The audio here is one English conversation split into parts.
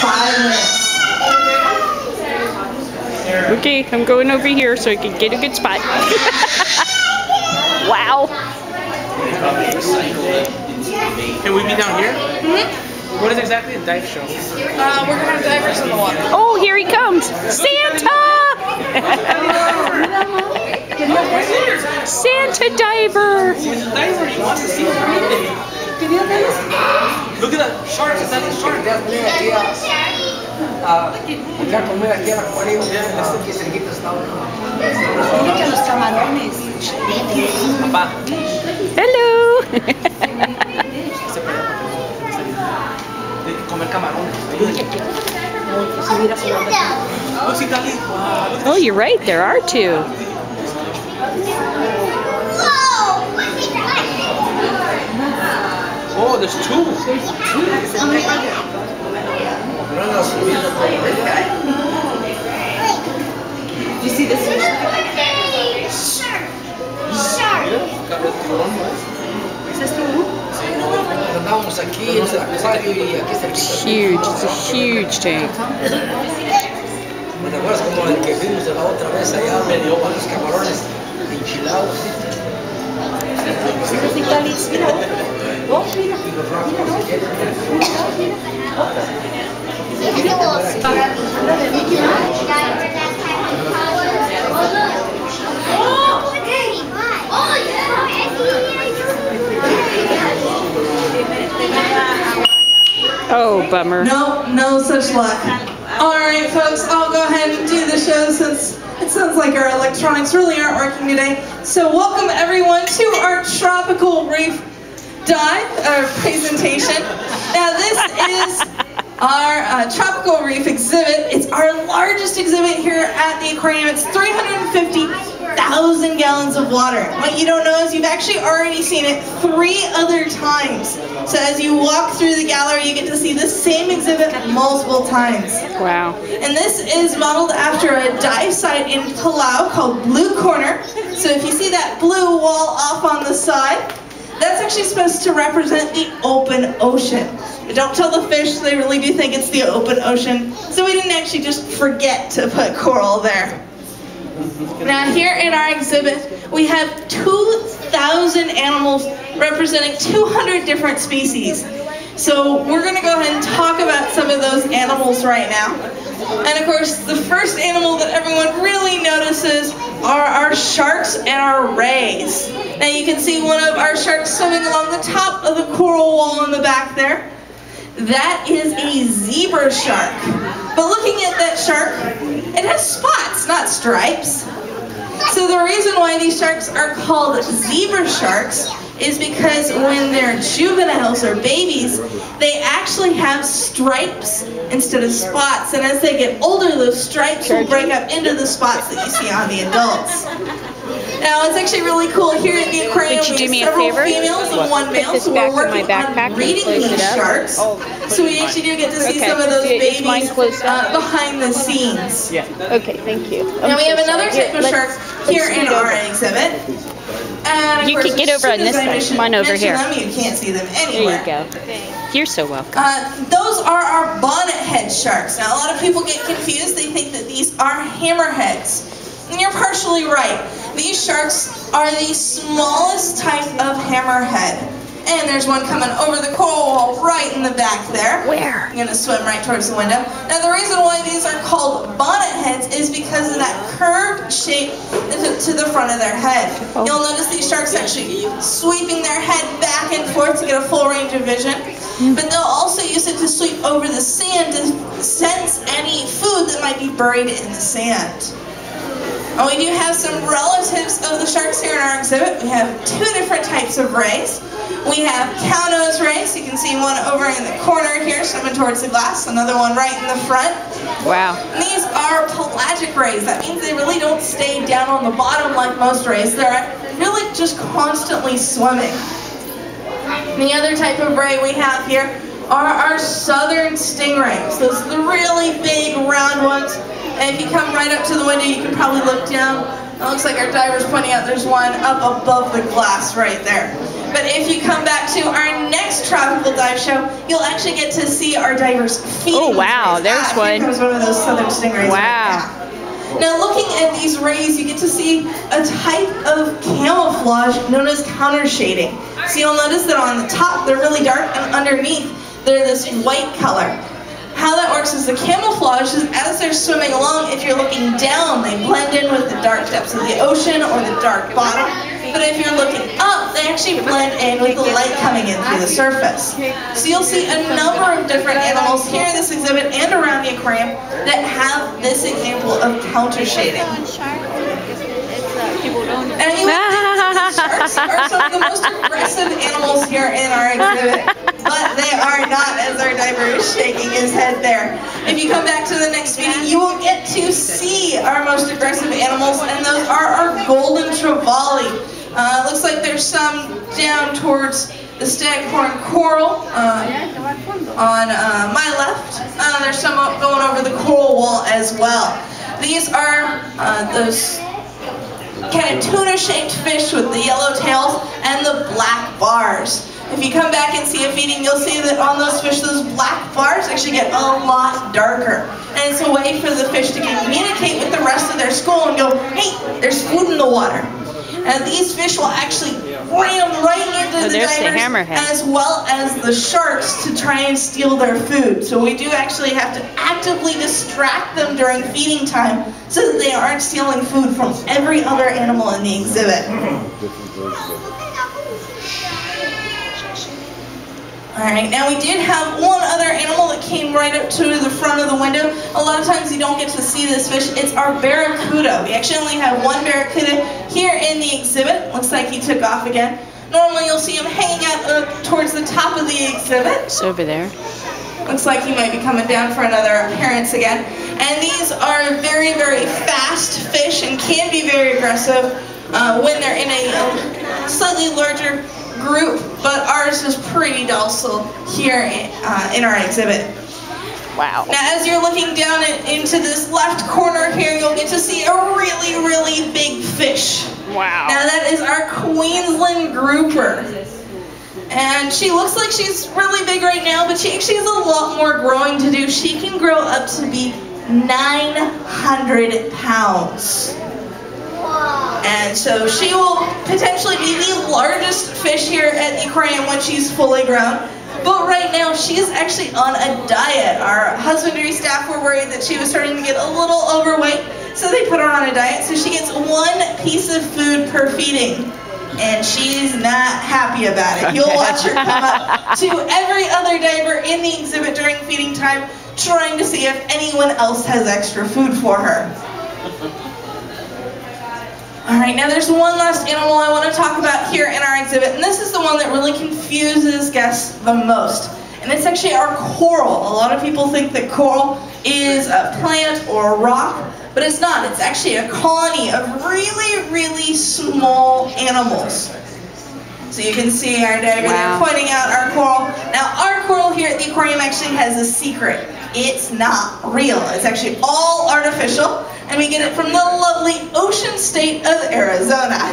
5 minutes. Okay, I'm going over here so I can get a good spot. Wow. Can we be down here? Mm-hmm. What is exactly a dive show? We're gonna have divers in the water. Oh, here he comes! Santa! Santa diver! Diver, you want to see everything. Look at that shark, is that a shark? Aquí al Aquarium, aquí cerquita está uno. Dile que los camarones. Papá. Hello! Hay que comer camarones. Oh, you're right, there are two. Oh, there's two. You see this fish? Andamos aquí en el Aquarium y aquí cerquita. Huge, it's a huge tank. ¿Te acuerdas como el que vimos de la otra vez allá? Me dio varios camarones enchilados. Oh, mira. Oh, bummer. No such luck. Alright folks, I'll go ahead and do the show since it sounds like our electronics really aren't working today. So welcome everyone to our Tropical Reef Dive presentation. Now this is our Tropical Reef exhibit. It's our largest exhibit here at the aquarium. It's 350,000 gallons of water. What you don't know is you've actually already seen it 3 other times. So as you walk through the gallery, you get to see the same exhibit multiple times. Wow. And this is modeled after a dive site in Palau called Blue Corner. So if you see that blue wall off on the side, that's actually supposed to represent the open ocean. But don't tell the fish, they really do think it's the open ocean. So we didn't actually just forget to put coral there. Now here in our exhibit, we have 2,000 animals representing 200 different species. So we're going to go ahead and talk about some of those animals right now. And of course, the first animal that everyone really notices are our sharks and our rays. Now you can see one of our sharks swimming along the top of the coral wall in the back there. That is a zebra shark. But looking at that shark, it has spots, not stripes. So the reason why these sharks are called zebra sharks is because when they're juveniles or babies, they actually have stripes instead of spots. And as they get older, those stripes will break up into the spots that you see on the adults. Now, it's actually really cool. Here at the aquarium, we have several females and one male, so we're working on breeding these sharks. So we actually do get to see some of those babies behind the scenes. Yeah. Okay, thank you. Now, we have another type of shark here in our exhibit. And you can get over on this side. Come on over here. You can't see them anywhere. There you go. You're so welcome. Those are our bonnethead sharks. Now, a lot of people get confused. They think that these are hammerheads. And you're partially right. These sharks are the smallest type of hammerhead. And there's one coming over the coral wall right in the back there. Where? I'm going to swim right towards the window. Now the reason why these are called bonnet heads is because of that curved shape to the front of their head. You'll notice these sharks actually sweeping their head back and forth to get a full range of vision. But they'll also use it to sweep over the sand to sense any food that might be buried in the sand. And we do have some relatives of the sharks here in our exhibit. We have 2 different types of rays. We have cow-nose rays. You can see one over in the corner here, swimming towards the glass. Another one right in the front. Wow. And these are pelagic rays. That means they really don't stay down on the bottom like most rays. They're really just constantly swimming. And the other type of ray we have here are our southern stingrays. Those are the really big, round ones. And if you come right up to the window, you can probably look down. It looks like our diver's pointing out there's one up above the glass right there. But if you come back to our next tropical dive show, you'll actually get to see our divers feeding. Oh wow, these rays. there's one. Here comes one of those southern stingrays. Wow. Right now, looking at these rays, you get to see a type of camouflage known as counter shading. So you'll notice that on the top they're really dark, and underneath they're this white color. How that works is the camouflage is as they're swimming along, if you're looking down, they blend in with the dark depths of the ocean or the dark bottom. But if you're looking up, they actually blend in with the light coming in through the surface. So you'll see a number of different animals here in this exhibit and around the aquarium that have this example of counter shading. And you would think that sharks are some of the most aggressive animals here in our exhibit, but they are not, as our diver is shaking his head there. If you come back to the next meeting, you will get to see our most aggressive animals, and those are our golden trevally. Looks like there's some down towards the staghorn coral on my left. There's some going over the coral wall as well. These are those kind of tuna-shaped fish with the yellow tails and the black bars. If you come back and see a feeding, you'll see that on those fish, those black bars actually get a lot darker. And it's a way for the fish to communicate with the rest of their school and go, hey, there's food in the water. And these fish will actually ram right into the divers as well as the sharks to try and steal their food. So we do actually have to actively distract them during feeding time so that they aren't stealing food from every other animal in the exhibit. Alright, now we did have one other animal that came right up to the front of the window. A lot of times you don't get to see this fish. It's our barracuda. We actually only have one barracuda here in the exhibit. Looks like he took off again. Normally you'll see him hanging out towards the top of the exhibit. It's over there. Looks like he might be coming down for another appearance again. And these are very, very fast fish and can be very aggressive when they're in a slightly larger group, but ours is pretty docile here in our exhibit. Wow. Now as you're looking down into this left corner here, you'll get to see a really, really big fish. Wow. Now that is our Queensland grouper. And she looks like she's really big right now, but she actually has a lot more growing to do. She can grow up to be 900 pounds. And so she will potentially be the largest fish here at the aquarium when she's fully grown. But right now, she is actually on a diet. Our husbandry staff were worried that she was starting to get a little overweight, so they put her on a diet. So she gets one piece of food per feeding, and she's not happy about it. You'll watch her come up to every other diver in the exhibit during feeding time, trying to see if anyone else has extra food for her. Alright, now there's one last animal I want to talk about here in our exhibit, and this is the one that really confuses guests the most. And it's actually our coral. A lot of people think that coral is a plant or a rock, but it's not. It's actually a colony of really, really small animals. So you can see our diver there pointing out our coral. Now our coral here at the aquarium actually has a secret. It's not real. It's actually all artificial, and we get it from the lovely ocean state of Arizona.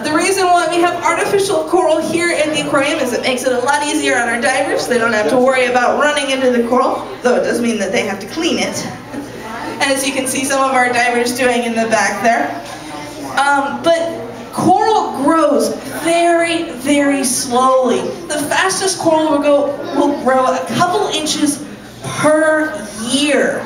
The reason why we have artificial coral here at the aquarium is it makes it a lot easier on our divers. They don't have to worry about running into the coral, though it does mean that they have to clean it. As you can see some of our divers doing in the back there. But coral grows very, very slowly. The fastest coral will grow a couple inches per year.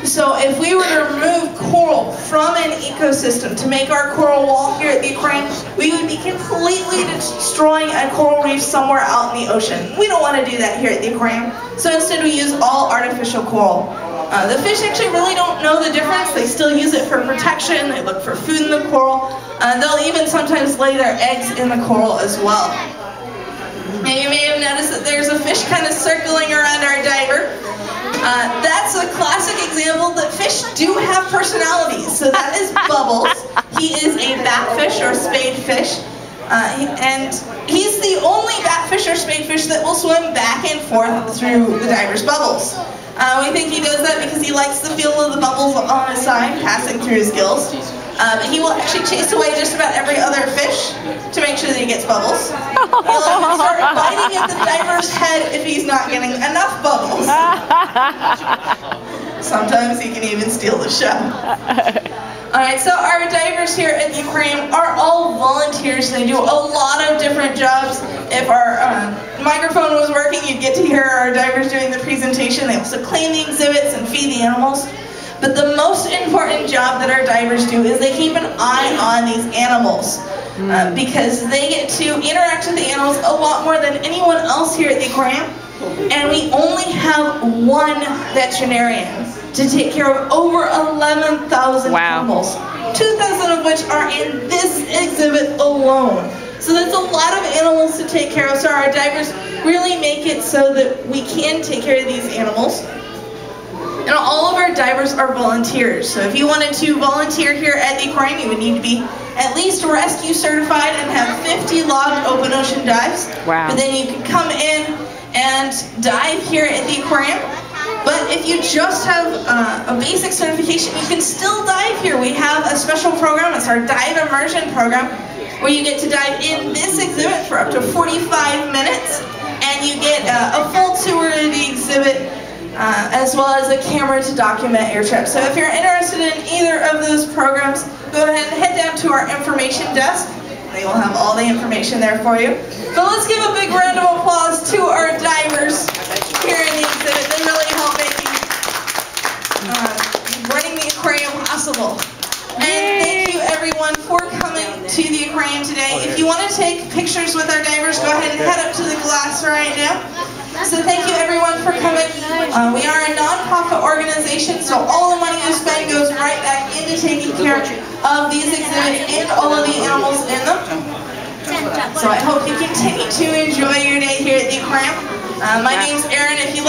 So if we were to remove coral from an ecosystem to make our coral wall here at the aquarium, we would be completely destroying a coral reef somewhere out in the ocean. We don't want to do that here at the aquarium. So instead we use all artificial coral. The fish actually really don't know the difference. They still use it for protection. They look for food in the coral. They'll even sometimes lay their eggs in the coral as well. Now you may have noticed that there's a fish kind of circling around our diver. That's a classic example that fish do have personalities. So that is Bubbles. He is a batfish or spadefish. And he's the only batfish or spadefish that will swim back and forth through the diver's bubbles. We think he does that because he likes the feel of the bubbles on his side passing through his gills. He will actually chase away just about every other fish to make sure that he gets bubbles. He'll even start biting at the diver's head if he's not getting enough bubbles. Sometimes he can even steal the show. Alright, so our divers here at the aquarium are all volunteers. They do a lot of different jobs. If our microphone was working, you'd get to hear our divers doing the presentation. They also clean the exhibits and feed the animals. But the most important job that our divers do is they keep an eye on these animals. Because they get to interact with the animals a lot more than anyone else here at the aquarium. And we only have one veterinarian to take care of over 11,000 animals. 2,000 of which are in this exhibit alone. So that's a lot of animals to take care of. So our divers really make it so that we can take care of these animals. And all of our divers are volunteers. So if you wanted to volunteer here at the aquarium, you would need to be at least rescue certified and have 50 logged open ocean dives. Wow. But then you can come in and dive here at the aquarium. But if you just have a basic certification, you can still dive here. We have a special program. It's our dive immersion program, where you get to dive in this exhibit for up to 45 minutes, and you get a full tour of the exhibit, as well as a camera to document your trip. So if you're interested in either of those programs, go ahead and head down to our information desk. They will have all the information there for you. So let's give a big round of applause to our divers here in the exhibit. They really help running the aquarium possible. And thank you everyone for coming to the aquarium today. If you want to take pictures with our divers, go ahead and head up to the glass right now. So thank you everyone for coming. We are a non-profit organization, so all the money you spend goes right back into taking care of these exhibits and all of the animals in them. So I hope you continue to enjoy your day here at the aquarium. My name's Erin. If you